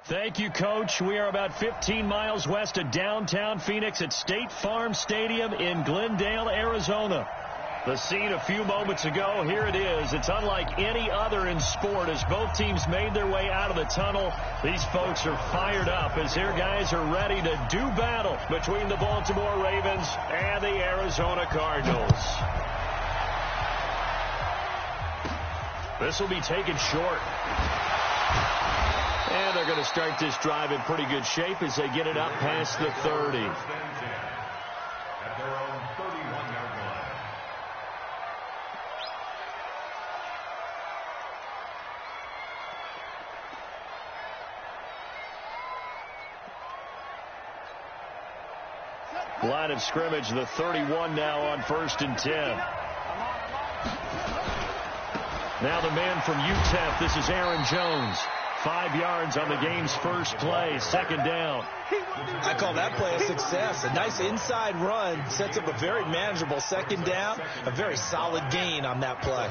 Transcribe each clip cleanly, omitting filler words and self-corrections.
Thank you, Coach. We are about 15 miles west of downtown Phoenix at State Farm Stadium in Glendale, Arizona. The scene a few moments ago, here it is. It's unlike any other in sport as both teams made their way out of the tunnel. These folks are fired up as their guys are ready to do battle between the Baltimore Ravens and the Arizona Cardinals. This will be taken short. And they're going to start this drive in pretty good shape as they get it up past the 30. At their own 31-yard line. Line of scrimmage, the 31 now on 1st and 10. Now the man from UTEP, this is Aaron Jones. 5 yards on the game's first play, 2nd down. I call that play a success. A nice inside run sets up a very manageable 2nd down. A very solid gain on that play.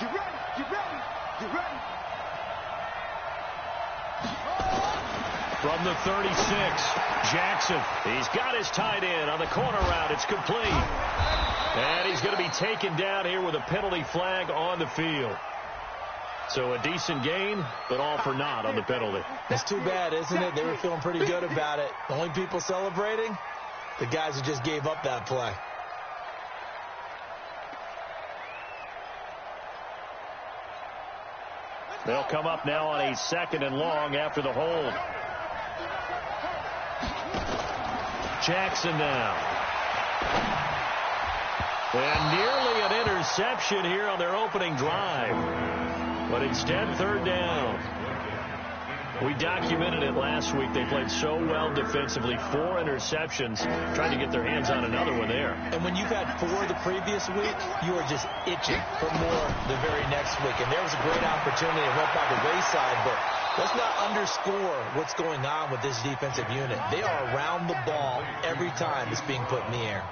Get ready, get ready, get ready. From the 36, Jackson. He's got his tight end on the corner route. It's complete. And he's going to be taken down here with a penalty flag on the field. So a decent gain, but all for naught on the penalty. It's too bad, isn't it? They were feeling pretty good about it. The only people celebrating, the guys who just gave up that play. They'll come up now on a 2nd and long after the hold. Jackson now. And nearly an interception here on their opening drive. But instead, 3rd down. We documented it last week. They played so well defensively. 4 interceptions, trying to get their hands on another one there. And when you've had 4 the previous week, you are just itching for more the very next week. And there was a great opportunity. It went by the wayside, but let's not underscore what's going on with this defensive unit. They are around the ball every time it's being put in the air.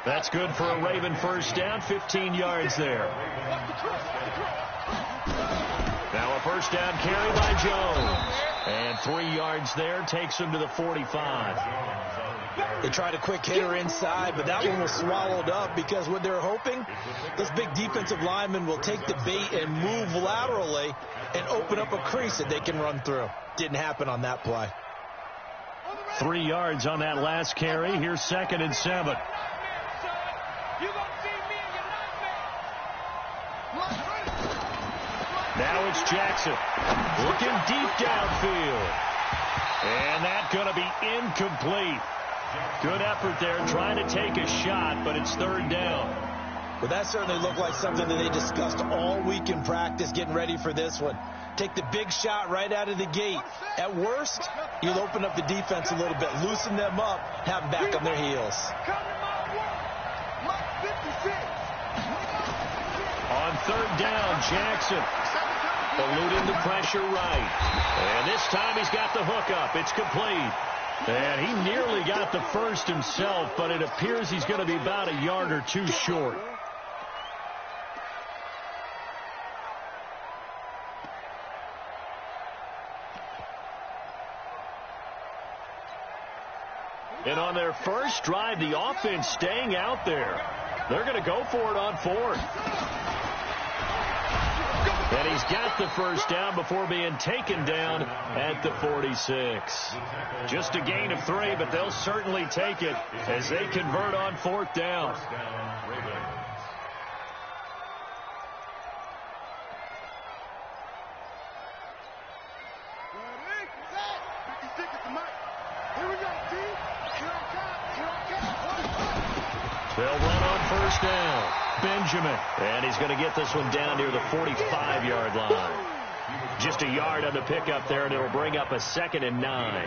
That's good for a Raven 1st down, 15 yards there. Now a 1st down carry by Jones. And 3 yards there, takes him to the 45. They tried a quick hitter inside, but that one was swallowed up because what they're hoping, this big defensive lineman will take the bait and move laterally and open up a crease that they can run through. Didn't happen on that play. 3 yards on that last carry. Here's 2nd and 7. Now it's Jackson looking deep downfield. And that's going to be incomplete. Good effort there trying to take a shot, but it's 3rd down. Well, that certainly looked like something that they discussed all week in practice getting ready for this one. Take the big shot right out of the gate. At worst, you'll open up the defense a little bit, loosen them up, have them back on their heels. On 3rd down, Jackson eluding the pressure right. And this time he's got the hook up. It's complete. And he nearly got the first himself, but it appears he's going to be about a yard or 2 short. And on their first drive, the offense staying out there. They're going to go for it on 4th. And he's got the 1st down before being taken down at the 46. Just a gain of 3, but they'll certainly take it as they convert on 4th down. They'll run on 1st down. Benjamin. And he's going to get this one down near the 45-yard line. Just a yard on the pickup there, and it'll bring up a 2nd and 9.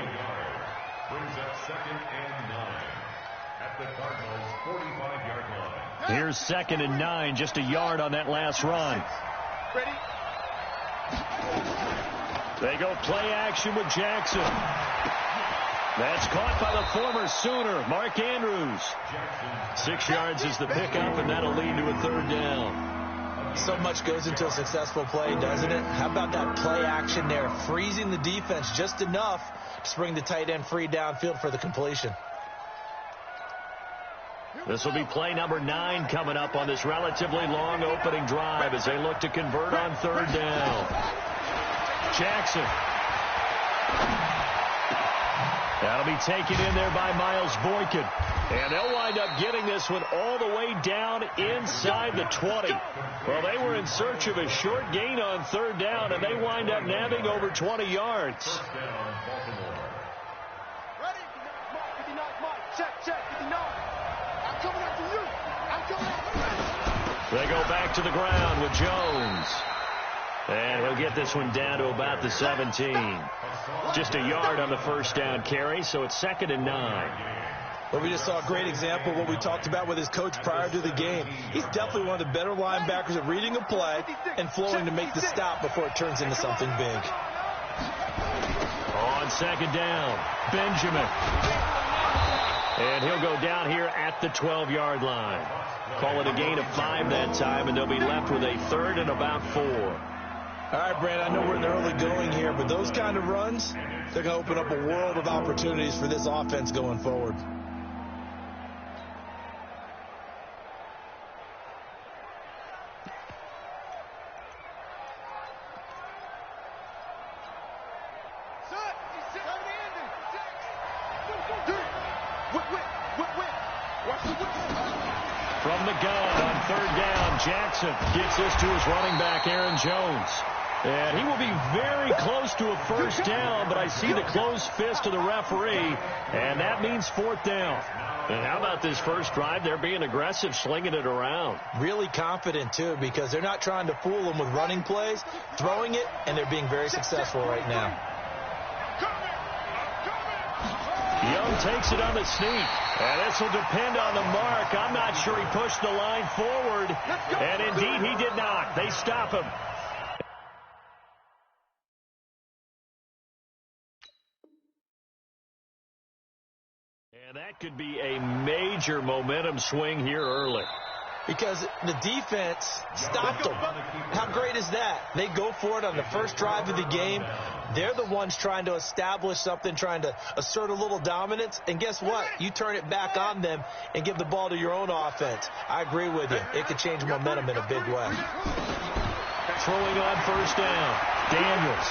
Brings up 2nd and 9 at the Cardinals' 45-yard line. Here's 2nd and 9, just a yard on that last run. Ready? They go play action with Jackson. That's caught by the former Sooner, Mark Andrews. 6 yards is the pickup, and that'll lead to a 3rd down. So much goes into a successful play, doesn't it? How about that play action there, freezing the defense just enough to bring the tight end free downfield for the completion. This will be play number 9 coming up on this relatively long opening drive as they look to convert on third down. Jackson. That'll be taken in there by Miles Boykin. And they'll wind up getting this one all the way down inside the 20. Well, they were in search of a short gain on third down, and they wind up nabbing over 20 yards. First down, Baltimore. Ready? Mark, 59, Mark. Check, 59. I'm coming after you. I'm coming after you. They go back to the ground with Jones. And he'll get this one down to about the 17. Just a yard on the first down carry, so it's 2nd and 9. Well, we just saw a great example of what we talked about with his coach prior to the game. He's definitely one of the better linebackers at reading a play and flowing to make the stop before it turns into something big. On 2nd down, Benjamin. And he'll go down here at the 12-yard line. Call it a gain of 5 that time, and they'll be left with a 3rd and about 4. All right, Brad, I know we're in the early going here, but those kind of runs, they're going to open up a world of opportunities for this offense going forward. From the gun on third down, Jackson gets this to his running back, Aaron Jones. And he will be very close to a first down, but I see the closed fist of the referee, and that means 4th down. And how about this first drive? They're being aggressive, slinging it around. Really confident, too, because they're not trying to fool them with running plays, throwing it, and they're being very successful right now. Young takes it on the sneak, and this will depend on the mark. I'm not sure he pushed the line forward, and indeed he did not. They stop him. And that could be a major momentum swing here early. Because the defense stopped them. How great is that? They go for it on the first drive of the game. They're the ones trying to establish something, trying to assert a little dominance. And guess what? You turn it back on them and give the ball to your own offense. I agree with you. It could change momentum in a big way. Throwing on first down, Daniels.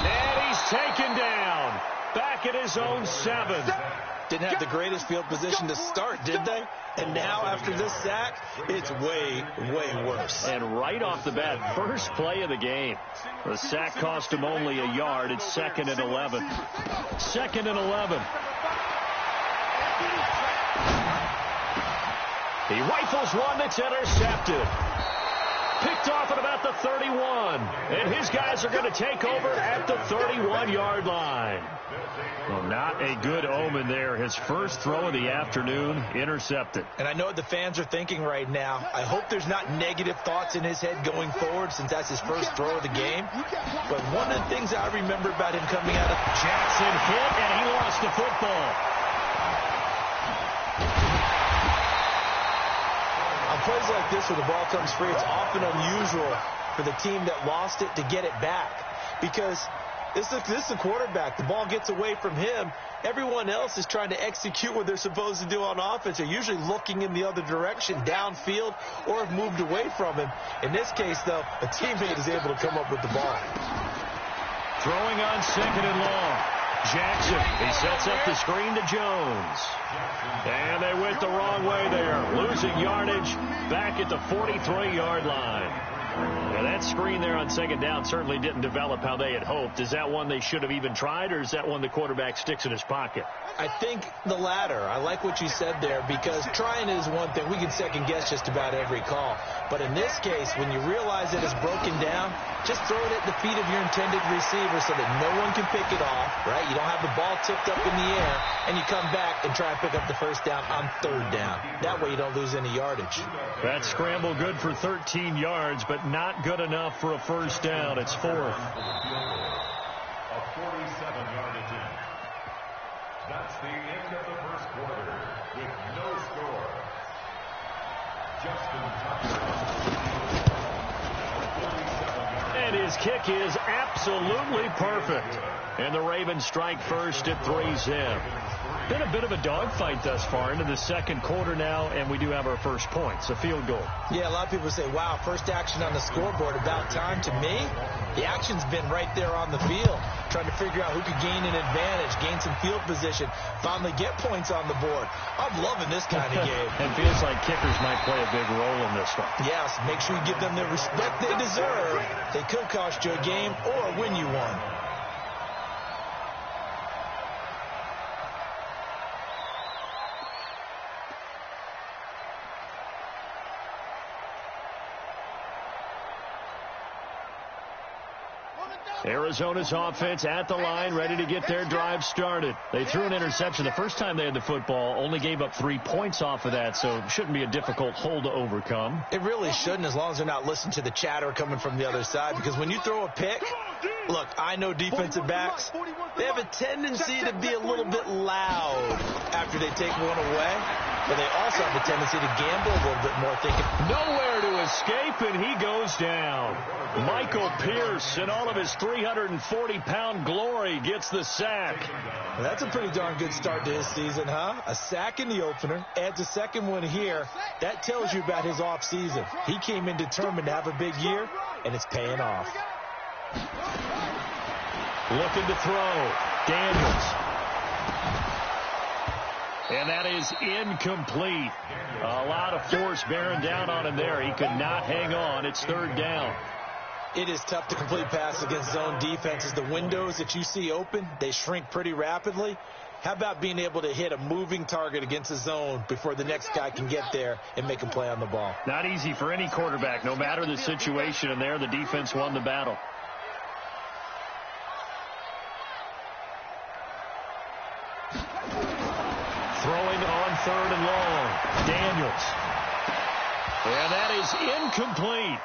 And he's taken down. Back at his own 7. Didn't have the greatest field position to start, did they? And now, after this sack, it's way, way worse. And right off the bat, first play of the game. The sack cost him only a yard. It's 2nd and 11. 2nd and 11. He rifles one that's intercepted. Picked off at about the 31. And his guys are going to take over at the 31-yard line. Well, not a good omen there. His first throw of the afternoon intercepted. And I know what the fans are thinking right now. I hope there's not negative thoughts in his head going forward since that's his first throw of the game. But one of the things I remember about him coming out of Jackson hit, and he lost the football. On plays like this where the ball comes free, it's often unusual for the team that lost it to get it back. Because this is the quarterback. The ball gets away from him. Everyone else is trying to execute what they're supposed to do on offense. They're usually looking in the other direction, downfield, or have moved away from him. In this case, though, a teammate is able to come up with the ball. Throwing on 2nd and long. Jackson, he sets up the screen to Jones. And they went the wrong way there. Losing yardage back at the 43-yard line. Now, that screen there on 2nd down certainly didn't develop how they had hoped. Is that one they should have even tried, or is that one the quarterback sticks in his pocket? I think the latter. I like what you said there, because trying is one thing. We can second-guess just about every call. But in this case, when you realize that it's broken down, just throw it at the feet of your intended receiver so that no one can pick it off, right? You don't have the ball tipped up in the air, and you come back and try and pick up the first down on 3rd down. That way you don't lose any yardage. That scramble good for 13 yards, but not good enough for a first down. It's 4th. A 47-yard attempt. That's the end of the first quarter with no score. Justin Tucker. His kick is absolutely perfect. And the Ravens strike first at 3-zip. Been a bit of a dogfight thus far into the second quarter now, and we do have our first points, a field goal. Yeah, a lot of people say, wow, first action on the scoreboard, about time. To me, the action's been right there on the field, trying to figure out who could gain an advantage, gain some field position, finally get points on the board. I'm loving this kind of game. It feels like kickers might play a big role in this one. Yes, make sure you give them the respect they deserve. They could cost you a game or win you one. Arizona's offense at the line, ready to get their drive started. They threw an interception the first time they had the football, only gave up 3 points off of that, so it shouldn't be a difficult hole to overcome. It really shouldn't, as long as they're not listening to the chatter coming from the other side, because when you throw a pick, look, I know defensive backs, they have a tendency to be a little bit loud after they take one away, but they also have a tendency to gamble a little bit more, thinking nowhere to escape, and he goes down. Michael Pierce, in all of his 340-pound glory, gets the sack. Well, that's a pretty darn good start to his season, huh? A sack in the opener, adds a second one here. That tells you about his offseason. He came in determined to have a big year, and it's paying off. Looking to throw. Daniels. And that is incomplete. A lot of force bearing down on him there. He could not hang on. It's third down. It is tough to complete passes against zone defenses. The windows that you see open, they shrink pretty rapidly. How about being able to hit a moving target against a zone before the next guy can get there and make a play on the ball? Not easy for any quarterback, no matter the situation. And there, the defense won the battle. Throwing on third and long. Daniels. And that is incomplete.